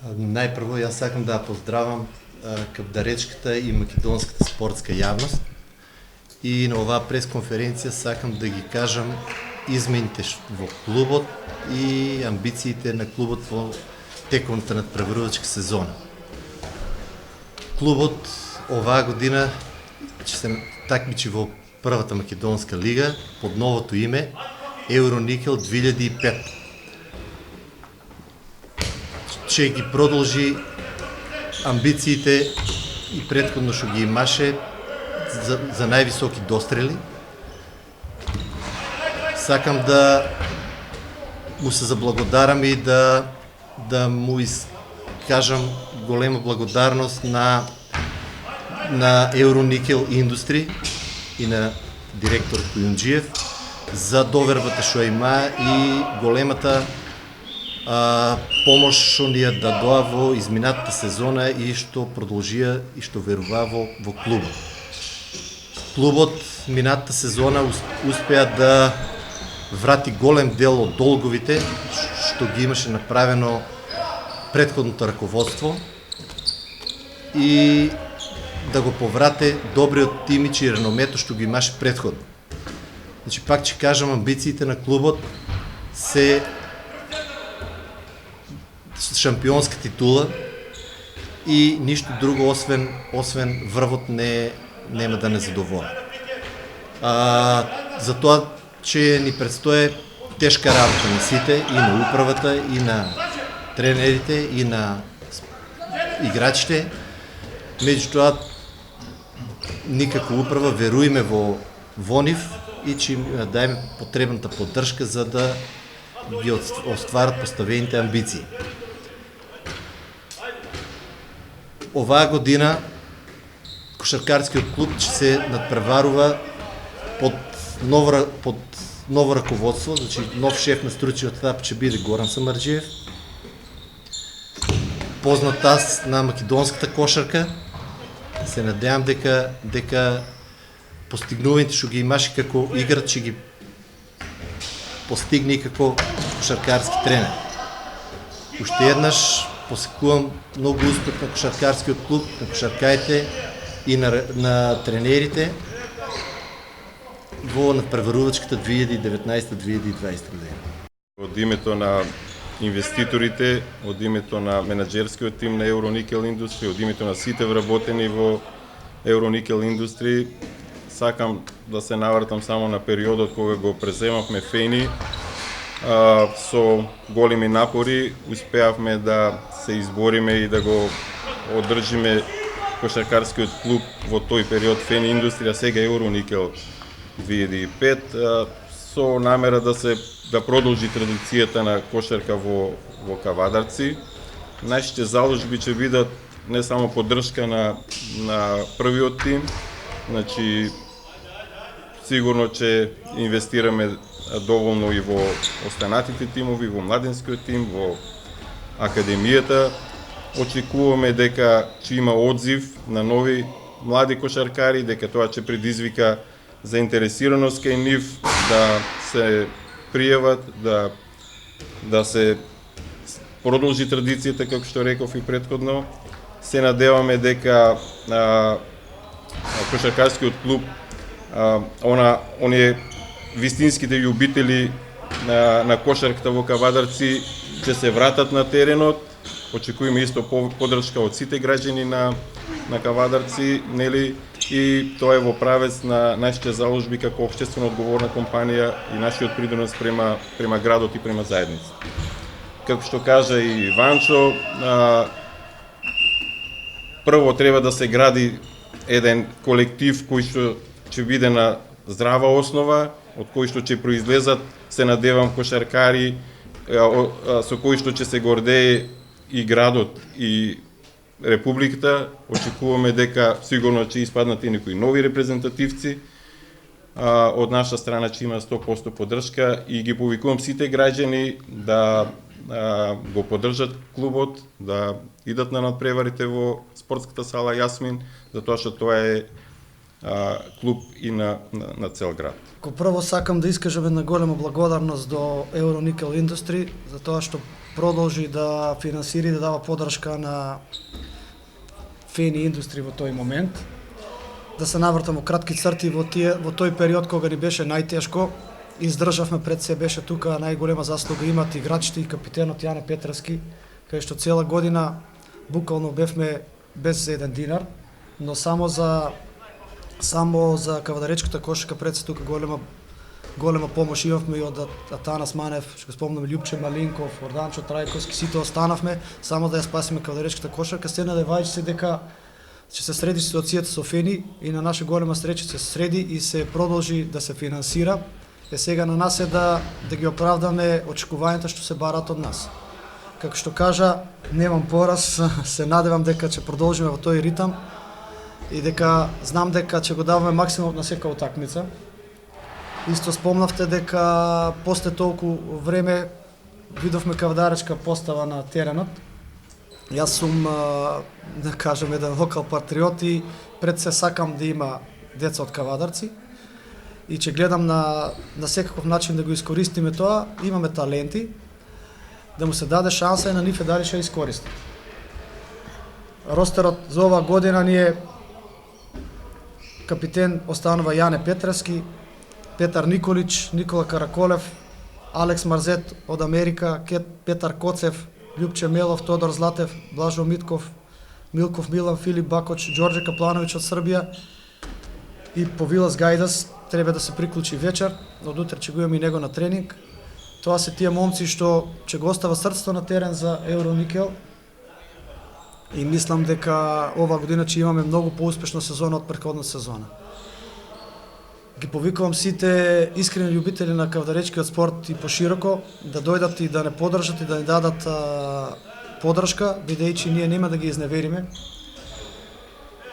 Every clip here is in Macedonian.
Най-първо аз сакам да поздравам Капдаречката и македонската спортска явност. И на оваа пресконференција сакам да ги кажам измените во клубот и амбициите на клубот во текомната надпреварувачка сезона. Клубот оваа година ќе се такмичи во првата македонска лига под новото име Евроникел 2005. Ќе ги продолжи амбициите и претходно што ги имаше за највисоки дострели. Сакам да му се заблагодарам и да му изкажам голема благодарност на Евроникел Индустри и на директор Кујунџиев за довербата што има и големата помош што ни ја дадоа во изминатата сезона и што продолжија и што верува во клубот. Клубот минатата сезона успеа да врати голем дел од долговите што ги имаше направено претходното раководство и да го поврате добриот имидж и реномето што ги имаше претходно. Значи пак ќе кажам, амбициите на клубот се шампионска титула и ништо друго освен врвот нема да не задоволи. Затоа че ни предстои тешка работа на сите, и на управата, и на тренерите, и на играчите. Меѓутоа, никако управа веруеме во нив и че им даеме потребната поддршка за да ги остварат поставените амбиции. Оваа година кошаркарскиот клуб ќе се надпреварува под ново раководство, значи нов шеф на стручниот етап ќе биде Горан Самарџиев. Познат аз на македонската кошарка. Се надевам дека постигнувањето што ги имаше како играч ќе ги постигне и како кошаркарски тренер. Уште еднаш посекувам многу успех на кошаркарскиот клуб, на кошаркаите и на тренерите во надпреварувачката 2019-2020 година. Од името на инвеститорите, од името на менаџерскиот тим на Евроникел Индустри, од името на сите вработени во Евроникел Индустри, сакам да се навратам само на периодот кога го преземавме Фени. Со големи напори успеавме да се избориме и да го одржиме кошаркарскиот клуб во тој период Фени Индустрија, сега Евроникел 2005, со намера да продолжи традицијата на кошарка во Кавадарци. Нашите заложби ќе бидат не само поддршка на првиот тим, значи сигурно ќе инвестираме доволно и во останатите тимови, во младенскиот тим, во академијата. Очекуваме дека ќе има одзив на нови млади кошаркари, дека тоа ќе предизвика заинтересираност кај нив да се пријават, да се продолжи традицијата, како што реков и претходно. Се надеваме дека кошаркарскиот клуб, оние вистинските љубители на кошарката во Кавадарци ќе се вратат на теренот. Очекуваме исто поддршка од сите граѓани на Кавадарци, нели, и тоа е во правец на нашите заложби како општествено одговорна компанија и нашиот придонос према градот и према заедницата. Како што кажа и Ванчо, прво треба да се гради еден колектив кој што ќе биде на здрава основа, од кој што ќе произлезат, се надевам, кошаркари со кои што ќе се гордее и градот и Републиката. Очекуваме дека сигурно ќе испаднат и некои нови репрезентативци. Од наша страна ќе има 100% поддршка и ги повикувам сите граѓани да го поддржат клубот, да идат на надпреварите во спортската сала Јасмин, затоа што тоа е клуб и на цел град. Ко прво сакам да искажам една голема благодарност до Euronickel Industry за тоа што продолжи да финансира и да дава поддршка на фени индустрија во тој момент. Да се навртам во кратки црти во тој период кога ни беше најтешко, издржавме, пред се беше тука најголема заслуга имат играчите и капитенот Јане Петровски, кај што цела година буквално бевме без еден динар, но само за кавадаречката кошарка пред се тука голема помош имавме и од Атанас Манев, што го спомнам, Љупче Малинков, Орданчо Трајковски, сите останавме само да ја спасиме кавадаречката кошарка, се надевајќи се дека ќе се среди ситуацијата со Фени и на наша голема среќа се среди и се продолжи да се финансира. Сега на нас е да ги оправдаме очекувањата што се барат од нас. Како што кажа, немам пораз, се надевам дека ќе продолжиме во тој ритам и дека знам дека ќе го даваме максимум на секоја утакмица. Исто спомнавте дека после толку време видовме кавадаречка постава на теренот. Јас сум, да кажем, еден локал патриот и пред се сакам да има деца од кавадарци и ќе гледам на секаков начин да го искористиме тоа. Имаме таленти, да му се даде шанса и на нив дали ќе искористи. Ростерот за оваа година ни е капитен останува Јане Петровски, Петар Николич, Никола Караколев, Алекс Марзет од Америка, Петар Коцев, Љупче Мелов, Тодор Златев, Блажо Митков, Милков Милан, Филип Бакоч, Ѓорđe Каплановиќ од Србија и Повилас Гајдас треба да се приклучи вечер, од утре ќе го имаме и него на тренинг. Тоа се тие момци што ќе го остава срцето на терен за Euronickel и мислам дека ова година ќе имаме многу поуспешна сезона од претходната сезона. Ги повикувам сите искрени љубители на кавадаречкиот спорт и пошироко да дојдат и да не поддржат и да ни дадат поддршка, бидејќи ние нема да ги изневериме.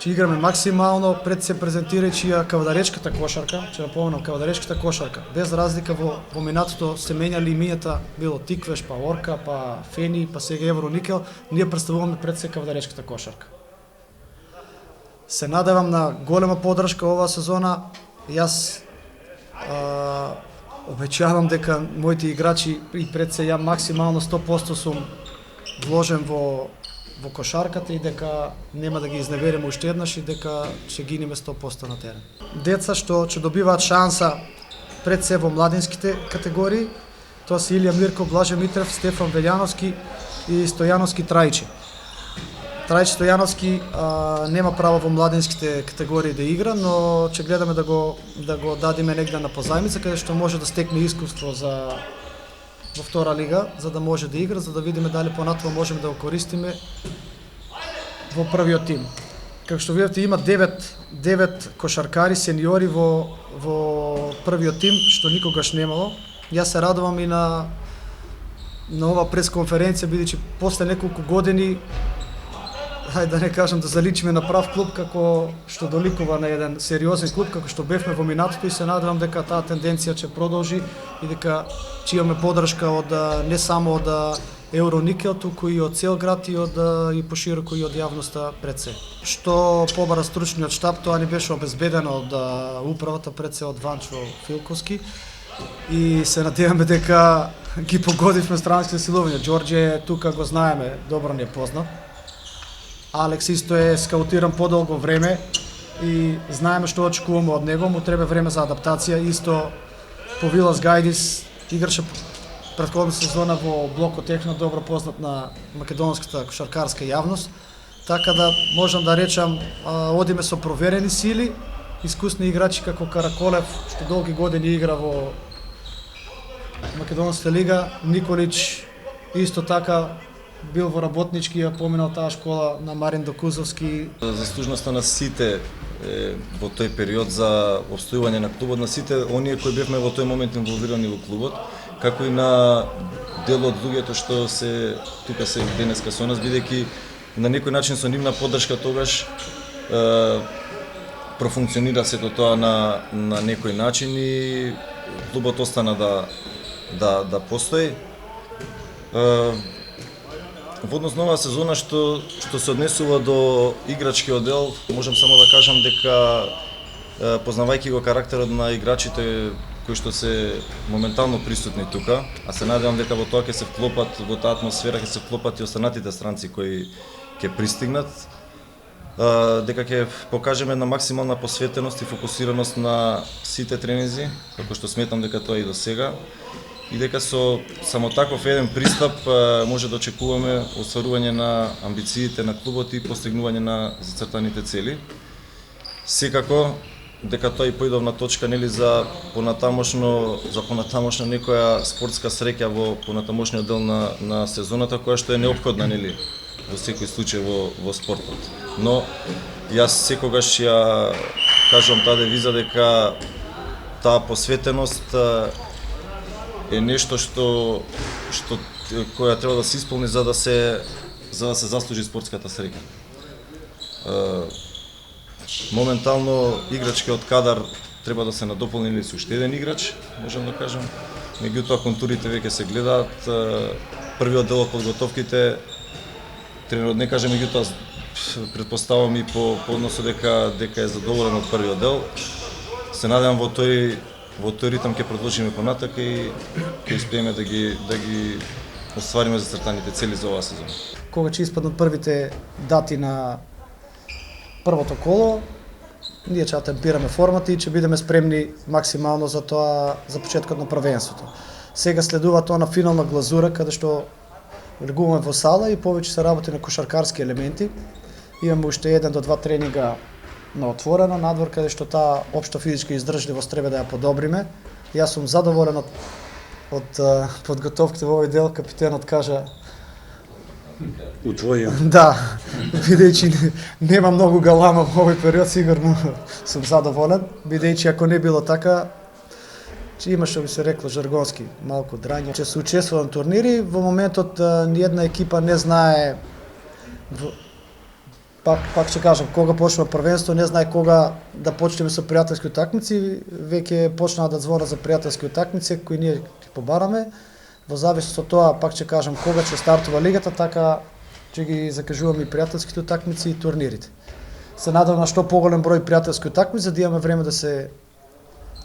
Ќе играме максимално, пред се презентирајќи ја кавадаречката кошарка, ќе напоменам кавадаречката кошарка. Без разлика во минатото се менјали имињата, било Тиквеш, па Орка, па Фени, па сега Euronickel, ние представуваме пред се кавадаречката кошарка. Се надевам на голема поддршка оваа сезона. Јас обеќавам дека моите играчи и пред се ја максимално 100% сум вложен во кошарката и дека нема да ги изневериме уште еднаш и дека ќе гиниме 100% на терен. Деца што ќе добиваат шанса пред се во младинските категории, тоа се Илија Мирков, Блаже Митрев, Стефан Велјановски и Стојановски Трајче. Трајче Стојановски нема право во младинските категории да игра, но ќе гледаме да го дадиме негде на позајмица, каде што може да стекне искуство во втора лига, за да може да игра, за да видиме дали понатаму можеме да го користиме во првиот тим. Како што видите, има 9 кошаркари, сениори во првиот тим, што никогаш немало. Јас се радувам и на ова пресконференција, бидејќи после неколку години, хајде да не кажам да заличиме на прав клуб како што доликува на еден сериозен клуб како што бевме во минатото, и се надевам дека таа тенденција ќе продолжи и дека ќе имаме поддршка од не само од Euronickel, туку и од цел град и пошироко и од јавноста пред се. Што побара стручниот штаб, тоа ни беше обезбедено од управата, пред се од Ванчо Филковски, и се надеваме дека ги погодивме странските силувања. Ѓорđe тука го знаеме, добро ни е познат. Алекс исто е скаутиран подолго време и знаеме што очекуваме од него, му треба време за адаптација. Исто Повилас Гајдис играше претходна сезона во блокот Техно, добро познат на македонската кошаркарска јавност, така да можам да речам одиме со проверени сили, искусни играчи како Караколев, што долги години игра во Македонската лига, Николич исто така бил во работнички, ја поминал таа школа на Марин Докузовски. Заслужноста на сите во тој период за обстојување на клубот, на сите оние кои бевме во тој момент инволвирани во клубот, како и на дел од луѓето што се тука се денеска со нас, бидејќи на некој начин со нивна поддршка тогаш профункционира сето тоа на некој начин и клубот остана да постои. Во однос на оваа сезона што се однесува до играчкиот дел, можам само да кажам дека познавајќи го карактерот на играчите кои што се моментално присутни тука, а се надевам дека во тоа ќе се вклопат, во таа атмосфера ќе се вклопат и останатите странци кои ќе пристигнат, дека ќе покажеме на максимална посветеност и фокусираност на сите тренинзи, како што сметам дека тоа и до сега, и дека со само таков еден пристап може да очекуваме остварување на амбициите на клубот и постигнување на зацртаните цели. Секако дека тоа и поидовна точка нели за понатамошна некоја спортска среќа во понатамошниот дел на сезоната, која што е неопходна нели во секој случај во спортот. Но јас секогаш ја кажувам таа девиза дека таа посветеност е нешто што која треба да се исполни за да се заслужи спортската среќа. Моментално играчкиот кадар треба да се надополни со уште еден играч, можам да кажам. Меѓутоа контурите веќе се гледаат, првиот дел од подготовките тренерот не каже, меѓутоа претпоставувам и по односот дека е задоволен од првиот дел. Се надевам во тој ритам ќе продолжиме понатака и ќе успееме да ги оствариме зацртаните цели за оваа сезона. Кога ќе испаднат првите дати на првото коло, ние ќе темпираме формата и ќе бидеме спремни максимално за тоа, за почеткот на првенството. Сега следува тоа на финална глазура, каде што регуваме во сала и повеќе се работи на кошаркарски елементи. Имаме уште 1 до 2 тренинга на отворено надвор, каде што таа општа физичка издржливост треба да ја подобриме. Јас сум задоволен од подготовките во овој дел. Капитенот кажа да, бидејќи нема многу галама во овој период, сигурно сум задоволен, бидејќи ако не било така, че има, што би се рекло жаргонски, малку драње. Че се учествува на турнири, во моментот ниедна екипа не знае, пак ќе кажам, кога почнува првенство, не знае кога да почнеме со пријателски утакмици, веќе почнаа да звонат за пријателски утакмици, кои ние ќе побараме. Во зависност од тоа, пак ќе кажам, кога ќе стартува лигата, така ќе ги закажуваме и пријателските утакмици и турнирите. Се надам на што поголем број пријателски утакмици, за да имаме време да се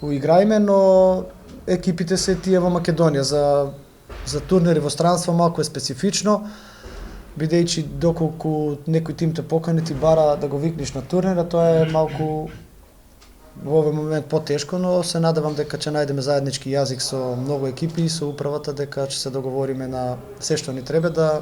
уиграеме, но екипите се тие во Македонија. За турнири во странство малку е специфично, бидејќи доколку некој тим те покани, ти бара да го викнеш на турнира, тоа е малку во овој момент потешко, но се надевам дека ќе најдеме заеднички јазик со многу екипи и со управата, дека ќе се договориме на се што ни треба да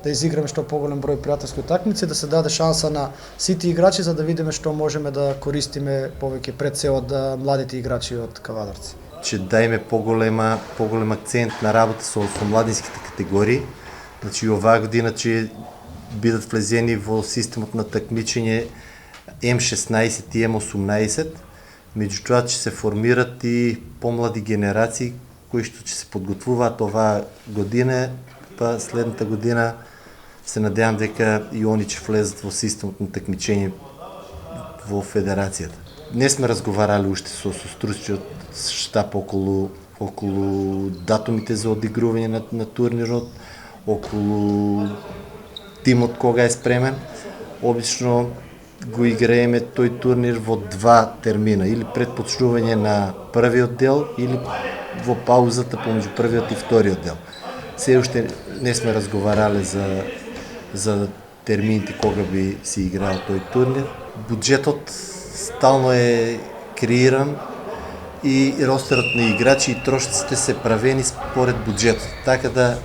изиграме што поголем број пријателски утакмици, да се даде шанса на сите играчи за да видиме што можеме да користиме повеќе пред се од младите играчи од Кавадарци. Ќе дајме поголем акцент на работа со младинските категории. Значи оваа година ќе бидат влезени во системот на такмичење М16 и М18. Меѓутоа ќе се формират и помлади генерации кои што ќе се подготвуваат оваа година, па следната година се надевам дека и они ќе влезат во системот на такмичење во федерацијата. Не сме разговарали уште со стручниот штаб околу датумите за одигрување на турнирот, околу тимот кога е спремен. Обично го играеме тој турнир во 2 термина, или пред почнување на првиот дел, или во паузата помеѓу првиот и вториот дел. Се уште не сме разговарале за термините кога би се играл тој турнир. Буџетот стално е креиран и ростерот на играчи и трошоците се правени според буџетот. Така да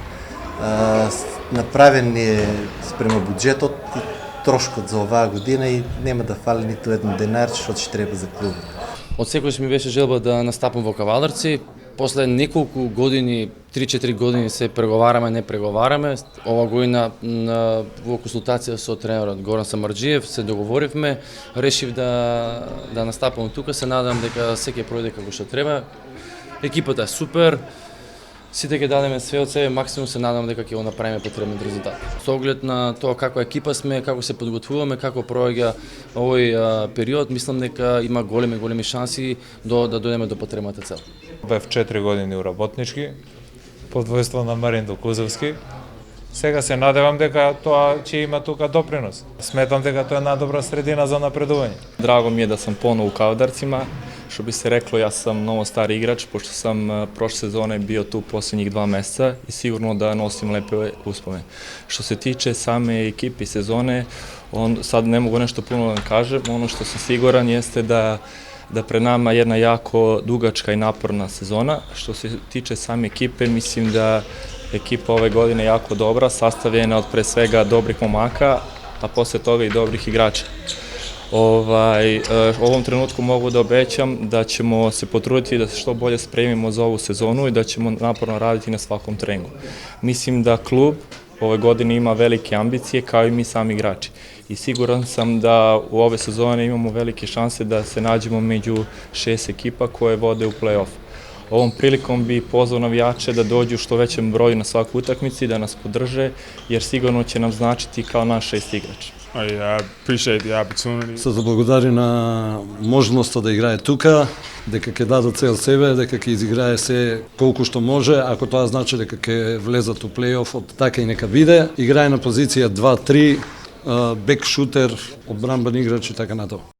направен е спрема буџетот и трошкот за оваа година и нема да фали ниту еден денар, што ќе треба за клубот. Од секојаш ми беше желба да настапам во Кавадарци. После неколку години, 3-4 години се преговараме, не преговараме. Ова година во консултација со тренерот Горан Самарџиев се договоривме, решив да настапам тука. Се надам дека секој пројде како што треба. Екипата е супер. Сите ќе дадеме све од себе, максимум се надам дека ќе го направиме потребниот резултат. Со оглед на тоа како екипа сме, како се подготвуваме, како проаѓа овој период, мислам дека има големи шанси да дојдеме до потребната цел. Бев 4 години у работнички, под војство на Марин Докузовски. Сега се надевам дека тоа ќе има тука допринос. Сметам дека тоа е една добра средина за напредување. Drago mi je da sam ponovo u Kaudarcima. Što bi se reklo, ja sam mnogo stari igrač, pošto sam prošle sezone bio tu posljednjih 2 meseca i sigurno da nosim lepe uspomene. Što se tiče same ekipe i sezone, sad ne mogu nešto puno da kažem, ono što sam siguran jeste da pred nama jedna jako dugačka i naporna sezona. Što se tiče same ekipe, mislim da ekipa ove godine jako dobra, sastavljena od pre svega dobrih momaka, a posle toga i dobrih igrača. U ovom trenutku mogu da obećam da ćemo se potruditi da se što bolje spremimo za ovu sezonu i da ćemo naporno raditi na svakom treningu. Mislim da klub ove godine ima velike ambicije kao i mi sami igrači i siguran sam da u ove sezone imamo velike šanse da se nađemo među 6 ekipa koje vode u play-off. Ovom prilikom bi pozvao navijače da dođu što većem broju na svaku utakmicu i da nas podrže, jer sigurno će nam značiti kao naš 6 igrač. I appreciate the opportunity. Се заблагодари на можноста да играе тука, дека ќе даде цел себе, дека ќе изиграе се колку што може, ако тоа значи дека ќе влезат у плей-офот, така и нека биде. Играе на позиција 2-3, бек шутер, одбранбен играч и така натаму.